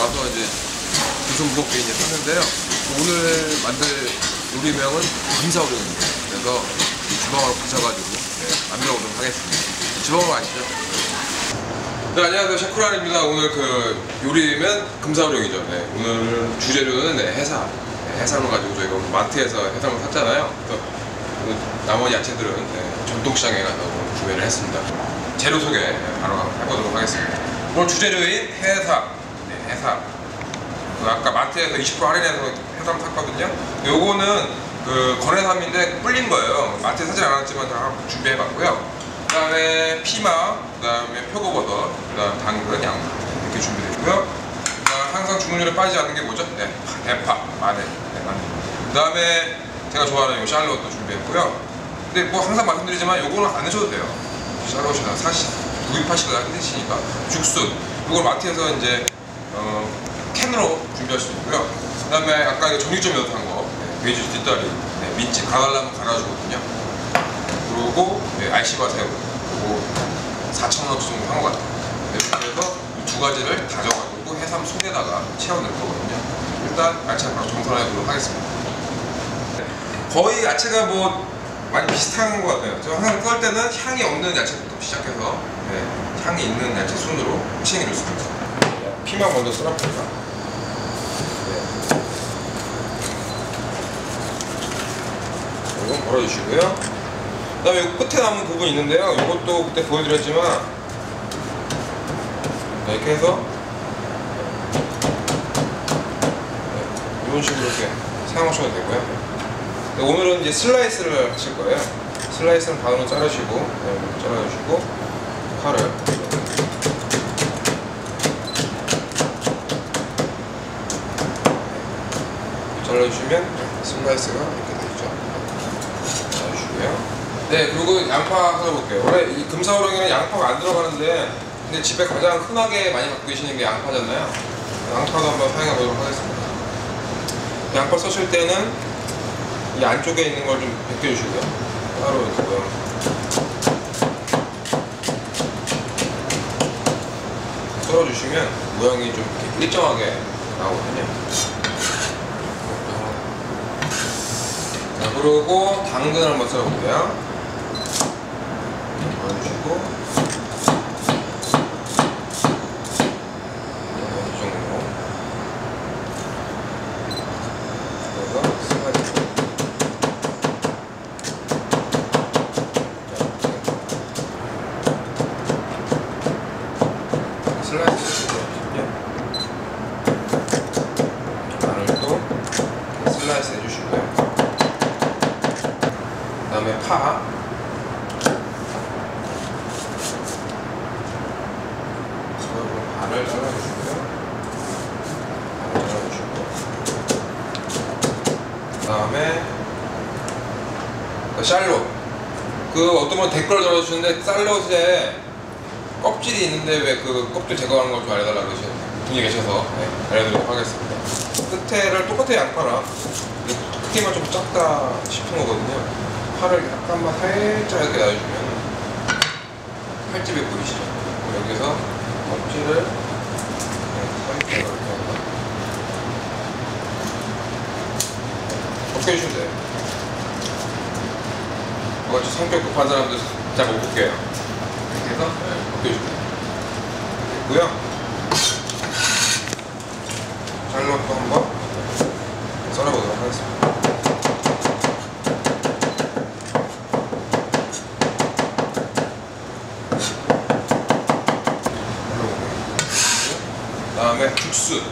와서 이제 엄청 무겁게 이제 샀는데요. 오늘 만들 요리명은 금사오룡입니다. 그래서 주방으로 가셔가지고 만들어 보도록 하겠습니다. 주방으로 가시죠. 네, 안녕하세요. 셰프란입니다. 오늘 그 요리면 금사오룡이죠. 네, 오늘 주재료는 해삼. 해삼을 가지고 저희가 마트에서 해삼을 샀잖아요. 그래서 나머지 야채들은 전통시장에 가서 구매를 했습니다. 재료 소개 바로 해보도록 하겠습니다. 오늘 주재료인 해삼. 해삼. 아까 마트에서 20% 할인해서 해삼 샀거든요. 요거는 그 건해삼인데 불린 거예요. 마트에 사진 않았지만 다 준비해봤고요. 그 다음에 피망, 그 다음에 표고버섯, 그 다음 당근, 양파 이렇게 준비됐고요. 항상 주문율에 빠지지 않는 게 뭐죠? 대파, 마늘, 마늘. 그 다음에 제가 좋아하는 요 샬롯도 준비했고요. 근데 뭐 항상 말씀드리지만 요거는 안 드셔도 돼요. 샬롯이나 구입하시거나 힘드시니까 죽순, 요걸 마트에서 이제 캔으로 준비할 수 있고요. 그 다음에 아까 정육점 넣은 거 돼지 뒷다리, 민지 가갈라면 갈아주거든요. 그리고 알씨과 새우, 그리고 4,000원 정도 한 것 같아요. 이렇게 해서 이 두 가지를 다져가지고 해삼 속에다가 채워넣을 거거든요. 일단 야채를 바로 정선해 보도록 하겠습니다. 거의 야채가 뭐 많이 비슷한 것 같아요. 저 항상 썰 때는 향이 없는 야채부터 시작해서 향이 있는 야채 순으로 싱싱해줄 수 있어요. 피망 먼저 썰어볼까? 이건 걸어주시고요. 그 다음에 이 끝에 남은 부분이 있는데요. 이것도 그때 보여드렸지만 이렇게 해서 이런 식으로 이렇게 사용하셔도 되고요. 오늘은 이제 슬라이스를 하실 거예요. 슬라이스는 반으로 자르시고, 잘라주시고, 칼을 잘라주시면 슬라이스가 이렇게 되죠. 잘라주시고요. 네, 그리고 양파 썰어볼게요. 원래 이 금사오룡에는 양파가 안 들어가는데, 근데 집에 가장 흔하게 많이 갖고 계시는 게 양파잖아요. 양파도 한번 사용해 보도록 하겠습니다. 양파 써실 때는 이 안쪽에 있는 걸 좀 벗겨주시고요. 따로 있고요. 썰어주시면 모양이 좀 이렇게 일정하게 나오거든요. 자, 그리고 당근을 한번 썰어볼게요. 넣어주시고 이 정도. 그래서 슬라이스. 슬라이스 해주시고요. 마늘도 슬라이스 해주시고요. 그 다음에 파. 반을 잘라주시고요. 반을 잘라주시고. 그 다음에 샬롯. 어떤 분 댓글 달아주시는데 샬롯에 껍질이 있는데 왜 그 껍질 제거하는 걸 좀 알려달라고 하시는 분이 계셔서 알려드리도록 하겠습니다. 끝에를 똑같아요. 양파랑 크기만 좀 작다 싶은 거거든요. 파를 약간만 살짝 이렇게 놔주시면 칼집이 보이시죠? 여기서 껍질을 살짝 이렇게 벗겨주시면 돼요. 같이 성격 급한 사람들 잘 못 볼게요. 이렇게 해서 벗겨주시면 됐고요. 샬롯도 한번 썰어보도록 하겠습니다. 그 다음에 죽순.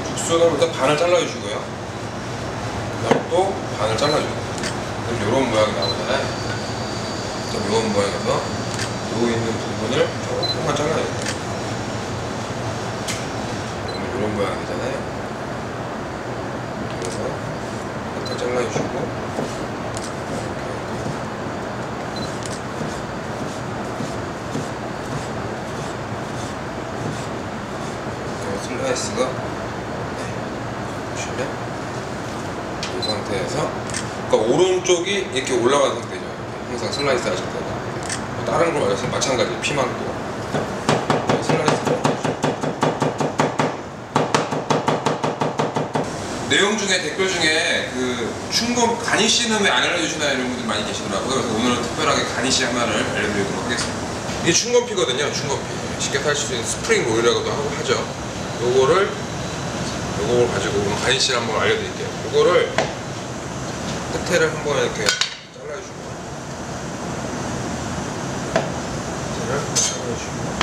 죽순을 일단 반을 잘라주시고요. 그 다음에 또 반을 잘라주세요. 그럼 이런 모양이 나오잖아요. 그럼 이런 모양에서 요 있는 부분을 조금만 잘라야 돼요. 이런 모양이잖아요. 그래서 살짝 잘라주시고 슬라이스가 보시면 이 상태에서 그러니까 오른쪽이 이렇게 올라가는 상태죠. 항상 슬라이스 하실 때는 다른 거 마찬가지 피망도 슬라이스 내용 중에 댓글 중에 그 춘검 가니쉬는 왜 안 알려주시나 이런 분들 많이 계시더라고요. 그래서 오늘은 특별하게 가니쉬 하나를 알려드리도록 하겠습니다. 이게 춘검피거든요. 춘검피. 쉽게 사실 수 있는 스프링 롤이라고도 하죠. 요거를 가지고 오늘 가니쉬를 한번 알려드릴게요. 요거를 끝에를 한번 이렇게 잘라주고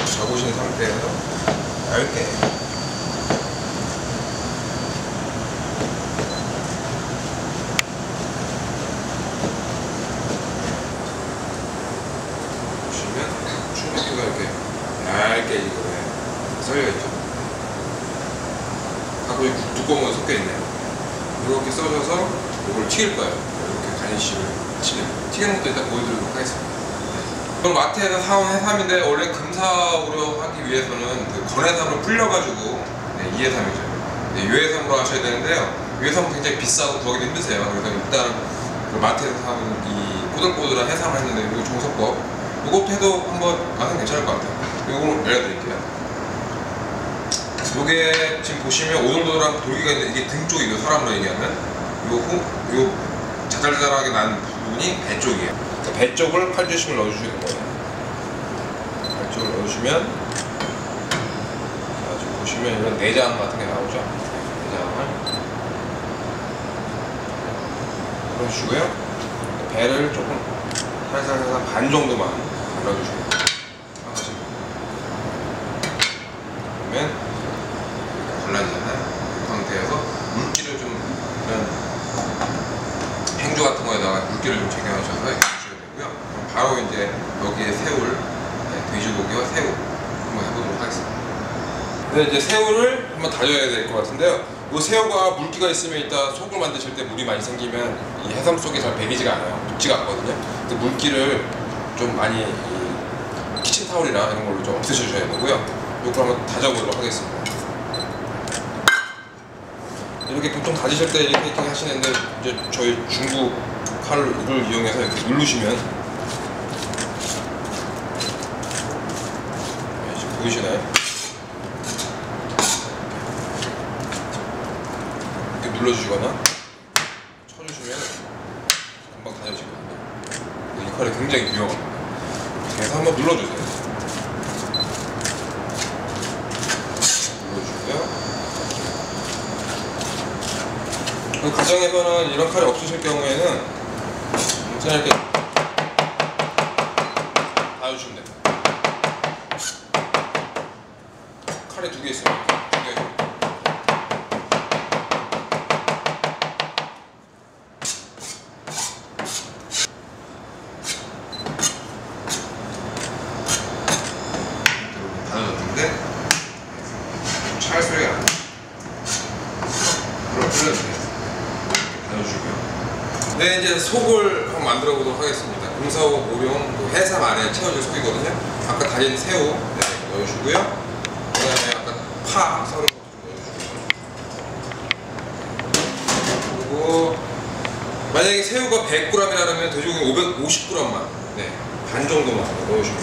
잡으신 상태에서 얇게 보시면 춘검피가 이렇게 얇게 이거에 썰려있죠. 하고 두꺼운 건 섞여있네요. 이렇게 써줘서 이걸 튀길 거예요. 이렇게 가니쉬를 튀기는 것도 일단 보여드리도록 하겠습니다. 그럼 마트에서 사온 해삼인데 원래 금사오로 하기 위해서는 그 건해삼을 불려가지고 이해삼이죠. 유해삼으로 하셔야 되는데요. 유해삼은 굉장히 비싸고 구하기도 힘드세요. 그래서 일단 그 마트에서 사온 이 꼬들꼬들한 해삼을 했는데 이거 정석법 이것도 해도 한번 맛은 괜찮을 것 같아요. 이걸 알려드릴게요. 요게 지금 보시면 오돌도돌한 돌기가 있는데 이게 등 쪽이고 사람으로 얘기하면 요 자잘자잘하게 난 부분이 배 쪽이에요. 그러니까 배 쪽을 칼질심을 넣어주시는 거예요. 배 쪽을 넣어주시면 자, 지금 보시면 이런 내장 같은 게 나오죠. 내장을 넣어주시고요. 배를 조금 살살 반 정도만 갈라주시고 그러면 갈라지잖아요. 그 상태에서 물기를 좀 이런 행주 같은 거에다가 물기를 좀 제거하셔서 해주셔야 되고요. 그럼 바로 이제 여기에 새우를 돼지고기와 새우 한번 해보도록 하겠습니다. 근데 이제 새우를 한번 다져야 될 것 같은데요. 이 새우가 물기가 있으면 이따 속을 만드실 때 물이 많이 생기면 이 해삼 속에 잘 배기지가 않아요. 묻지가 않거든요. 그 물기를 좀 많이 이 키친타올이나 이런 걸로 좀 없애주셔야 되고요. 이걸 한번 다져보도록 하겠습니다. 이렇게 보통 다지실 때 이렇게 하시는데 이제 저희 중국 칼을 이용해서 이렇게 누르시면 지금 보이시나요? 이렇게 눌러주시거나 쳐주시면 금방 다져지거든요. 이 칼이 굉장히 유용합니다. 그래서 한번 눌러주세요. 눌러주고요. 그 가정에서는 이런 칼이 없으실 경우에는 그냥 이렇게 닿아주시면 됩니다. 칼이 두 개 있습니다. 두 개. 닿아졌는데 찰 소리가 안 나요. 그럼 풀려주세요. 네, 이제 속을 한번 만들어 보도록 하겠습니다. 금사오 모룡 해삼 안에 채워질 속이거든요. 아까 다진 새우 넣어주시고요. 그 다음에 아까 파 썰은 것도 좀 넣어주시고요. 그리고 만약에 새우가 100g이라면 돼지고기 550g만 반 정도만 넣으시면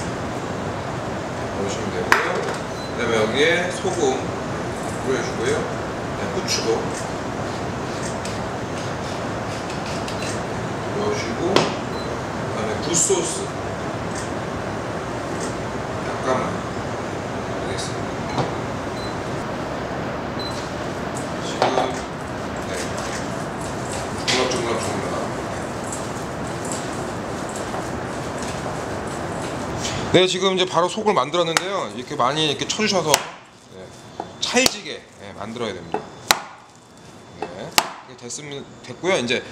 되고요. 그 다음에 여기에 소금 뿌려주고요. 후추도 넣으시고 그 다음에 굴소스 약간만 넣겠습니다. 지금 중lap중lap중lap 네, 지금 이제 바로 속을 만들었는데요. 이렇게 많이 이렇게 쳐주셔서 찰지게 만들어야 됩니다. 됐고요. 이제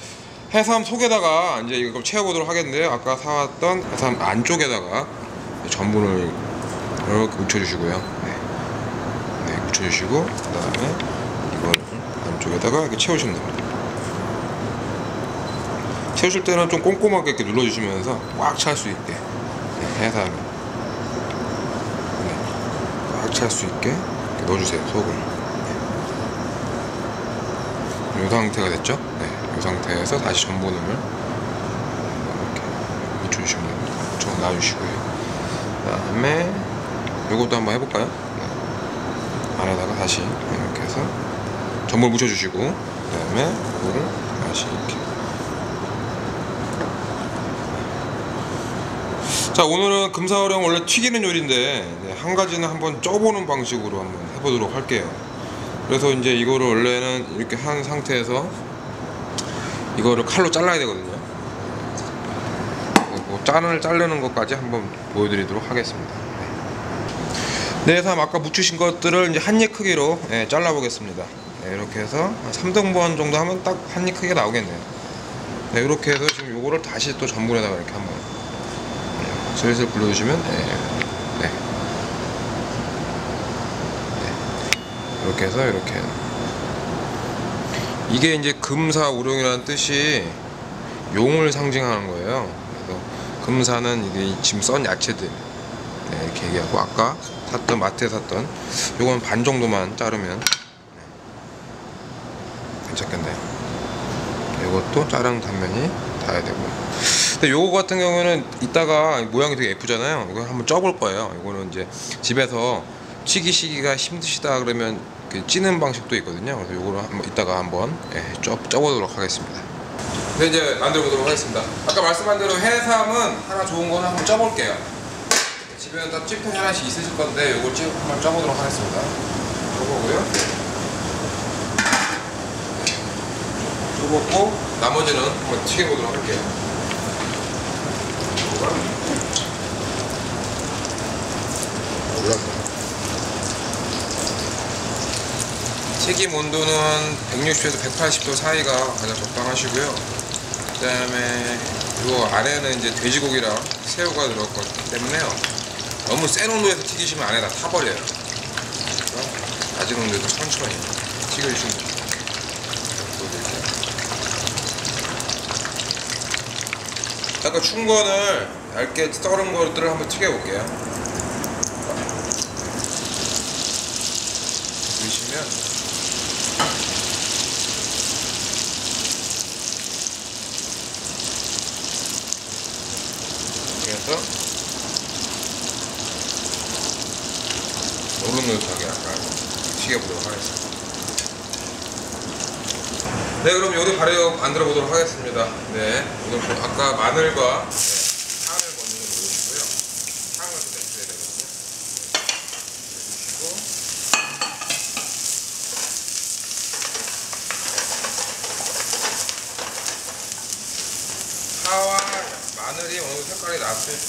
해삼 속에다가 이제 이걸 채워보도록 하겠는데요. 아까 사왔던 해삼 안쪽에다가 전분을 이렇게 묻혀주시고요. 묻혀주시고 그 다음에 이걸 안쪽에다가 이렇게 채우시면 됩니다. 채우실 때는 좀 꼼꼼하게 이렇게 눌러주시면서 꽉 찰 수 있게 해삼이 꽉 찰 수 있게 이렇게 넣어주세요. 속을. 이 상태가 됐죠? 이 상태에서 다시 전분을 이렇게 묻혀주시면 됩니다. 좀 놔주시고요. 그 다음에 이것도 한번 해볼까요? 안에다가 다시 이렇게 해서 전분을 묻혀주시고 그다음에 이거를 다시 이렇게. 자, 오늘은 금사활용 원래 튀기는 요리인데 한 가지는 한번 쪄보는 방식으로 한번 해보도록 할게요. 그래서 이제 이거를 원래는 이렇게 한 상태에서 이거를 칼로 잘라야 되거든요. 짠을 자르는 것까지 한번 보여드리도록 하겠습니다. 네, 그래서 아까 묻히신 것들을 이제 한 입 크기로 잘라 보겠습니다. 네, 이렇게 해서 3등분 정도 하면 딱 한 입 크기가 나오겠네요. 네, 이렇게 해서 지금 요거를 다시 또 전분에다가 이렇게 한번 슬슬 불러주시면 네. 이렇게 해서 이렇게 이게 이제 금사우룡이라는 뜻이 용을 상징하는 거예요. 그래서 금사는 이게 지금 썬 야채들 이렇게 얘기하고, 아까 샀던 마트에 샀던 요건 반 정도만 자르면 괜찮겠네요. 이것도 자른 단면이 닿아야 되고. 근데 요거 같은 경우는 이따가 모양이 되게 예쁘잖아요. 이거 한번 쪄볼 거예요. 이거는 이제 집에서 튀기시기가 힘드시다 그러면 그 찌는 방식도 있거든요. 그래서 요거를 한번 이따가 한번 쪄보도록 하겠습니다. 네, 이제 만들어 보도록 하겠습니다. 아까 말씀한 대로 해삼은 하나 좋은 거는 한번 쪄볼게요. 집에는 다 찌통이 하나씩 있으실 건데 요거 한번 쪄보도록 하겠습니다. 쪄보고요. 쪄보고 나머지는 한번 튀겨보도록 할게요. 올랐네. 튀김 온도는 160에서 180도 사이가 가장 적당하시고요. 그 다음에 요 안에는 이제 돼지고기랑 새우가 들어갔기 때문에요, 너무 센 온도에서 튀기시면 안에 다 타버려요. 그래서 낮은 온도에서 천천히 튀겨주시면 됩니다. 아까 충건을 얇게 썰은 것들을 한번 튀겨볼게요. 보시면 그래서 노릇노릇하게 약간 튀겨보도록 하겠습니다. 네, 그럼 요리 바로 만들어 보도록 하겠습니다. 네, 오늘 아까 마늘과 향을 먼저 좀 넣으시고요. 향을 좀 내줘야 되거든요. 내주시고, 파와 마늘이 어느 정도 색깔이 났을 때까지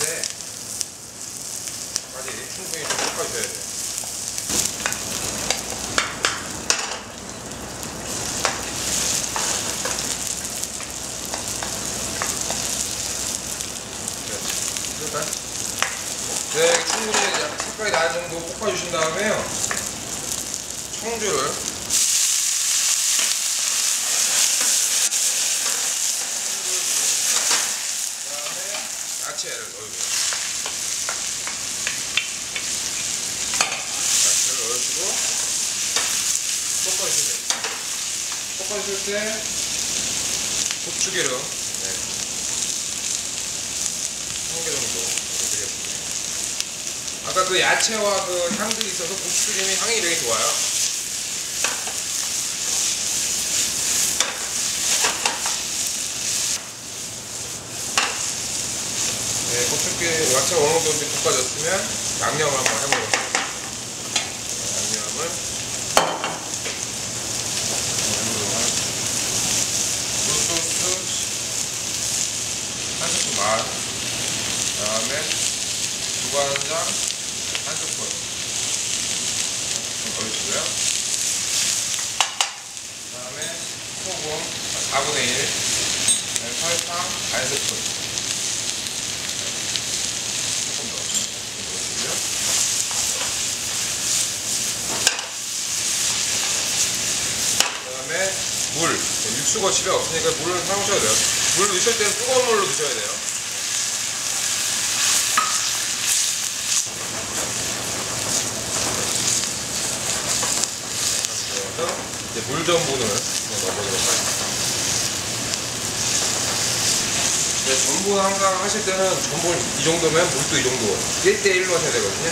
충분히 좀 볶아줘야 돼요. 네, 충분히 색깔이 나는 정도 볶아주신 다음에요, 청주를 그다음에 야채를 넣어주세요. 야채를 넣으시고 볶아주시면 됩니다. 볶아주실 때 고추기름 1개 정도. 아까 그 야채와 그 향들이 있어서 고추기름이 향이 되게 좋아요. 네, 고추기름, 야채가 어느 정도 이제 볶아졌으면 양념을 한번 해보도록 하겠습니다. 양념을 해보도록 하겠습니다. 굴소스 한 스푼 반, 그 다음에 두간장 한 스푼 넣어주고요. 그 다음에 소금 4분의 1, 설탕 반 스푼 조금 더 넣어주고요. 그 다음에 물, 육수가 집에 없으니까 물을 사용하셔야 돼요. 물 넣으실 때는 뜨거운 물로 드셔야 돼요. 이제 물 전분을 넣어보도록 하겠습니다. 네, 전분 항상 하실 때는 전분 이 정도면 물도 이 정도 1대1로 하셔야 되거든요.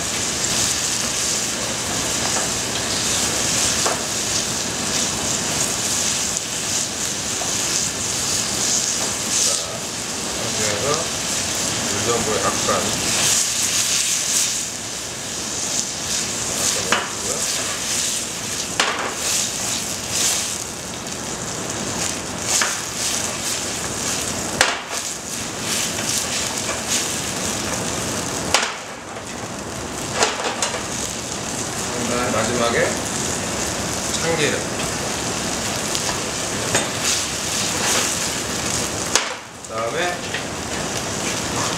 뭐 약간 넣어주고요. 마지막에 참기름, 그 다음에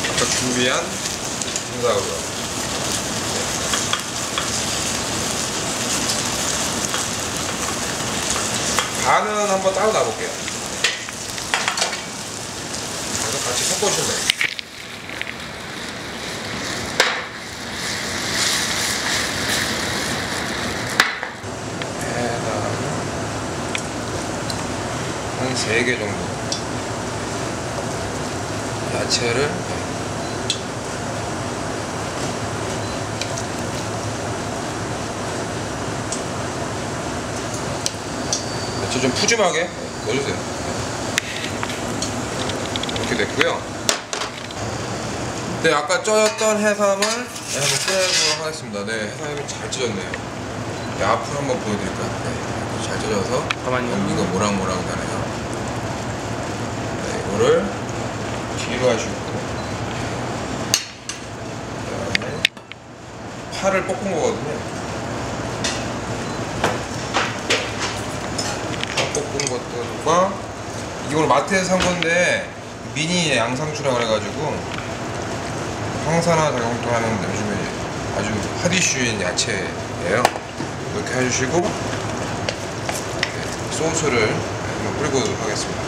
아까 준비한 군사우로, 간은 한번 따로 놔볼게요. 그래서 같이 섞어주시면 돼요. 한 3개 정도 야채를 야채 좀 푸짐하게 넣어주세요. 이렇게 됐고요. 네, 아까 쪄였던 해삼을 한번 꺼내보도록 하겠습니다. 네, 해삼이 잘 쪄졌네요. 네, 앞으로 한번 보여드릴까요? 네, 잘 쪄져서 연기가 모락모락 나네요. 이거를 뒤로 하시고, 그 다음에 파를 볶은 거거든요. 파 볶은 것들과 이게 오늘 마트에서 산 건데 미니 양상추라고 그래가지고 항산화 작용도 하는 요즘에 아주 핫 이슈인 야채예요. 이렇게 해주시고, 네, 소스를 한번 뿌려보도록 하겠습니다.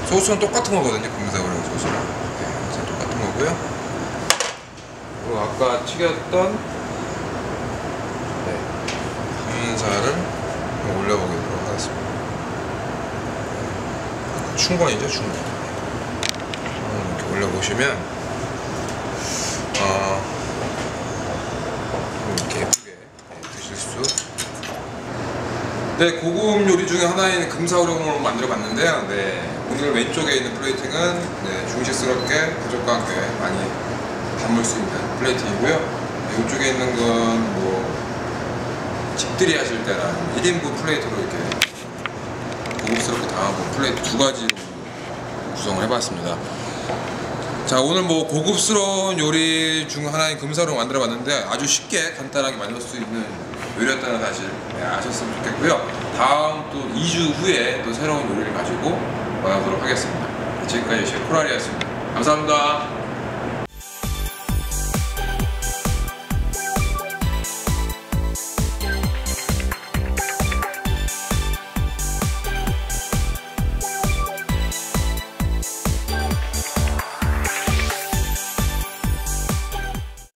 소스는 똑같은 거거든요. 금사오령 소스랑. 네, 항상 똑같은 거고요. 그리고 아까 튀겼던 감살을 올려보도록 하겠습니다. 충권이죠, 충권. 이렇게 올려보시면 이렇게 예쁘게 드실 수. 네, 고급 요리 중에 하나인 금사오령을 만들어 봤는데요. 네, 오늘 왼쪽에 있는 플레이팅은 네, 중식스럽게 가족과 함께 많이 담을 수 있는 플레이팅이고요. 네, 이쪽에 있는 건 뭐 집들이 하실 때나 1인분 플레이트로 이렇게 고급스럽게 담아본 플레이트 2가지로 구성을 해봤습니다. 자, 오늘 뭐 고급스러운 요리 중 하나인 금사오령 만들어 봤는데 아주 쉽게 간단하게 만들 수 있는 요리였다는 사실 아셨으면 좋겠고요. 다음 또 2주 후에 또 새로운 요리를 가지고 와보도록 하겠습니다. 지금까지 셰프 코랄이었습니다. 감사합니다.